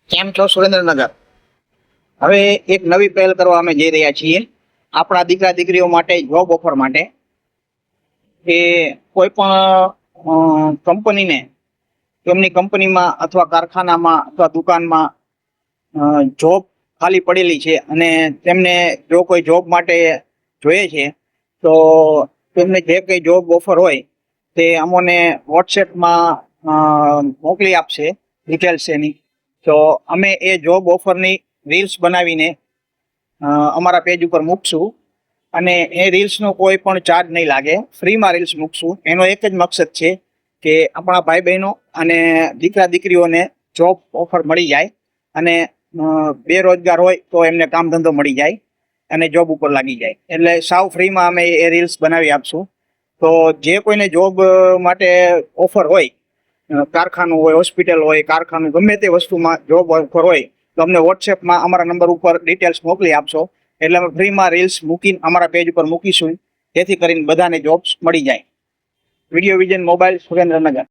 કેમ છો સુરેન્દ્રનગર? હવે એક નવી પહેલ કરવા અમે જઈ રહ્યા છીએ આપણા દીકરા દીકરીઓ માટે જોબ ઓફર માટે કે કોઈ પણ કંપનીને તેમની કંપનીમાં અથવા કારખાનામાં અથવા દુકાનમાં જોબ ખાલી પડેલી છે અને તેમને જો કોઈ જોબ માટે જોઈએ છે તો તેમને જે કંઈ જોબ ઓફર હોય તે અમોને વોટ્સએપમાં મોકલી આપશે ડિટેલ્સ એની. તો અમે એ જોબ ઓફરની રીલ્સ બનાવીને અમારા પેજ ઉપર મૂકશું અને એ રીલ્સનો કોઈ પણ ચાર્જ નહીં લાગે, ફ્રીમાં રીલ્સ મૂકશું. એનો એક જ મકસદ છે કે આપણા ભાઈ બહેનો અને દીકરા દીકરીઓને જોબ ઓફર મળી જાય અને બેરોજગાર હોય તો એમને કામ ધંધો મળી જાય અને જોબ ઉપર લાગી જાય. એટલે સાવ ફ્રીમાં અમે એ રીલ્સ બનાવી આપશું. તો જે કોઈને જોબ માટે ઓફર હોય, કારખાનું હોય, હોસ્પિટલ હોય, કારખાનું ગમે તે વસ્તુમાં જોબ ઓફર હોય તો અમને વોટ્સએપમાં અમારા નંબર ઉપર ડિટેલ્સ મોકલી આપશો એટલે અમે ફ્રીમાં રીલ્સ મૂકીને અમારા પેજ ઉપર મૂકીશું જેથી કરીને બધાને જોબ્સ મળી જાય. Video vision mobile, Surendranagar.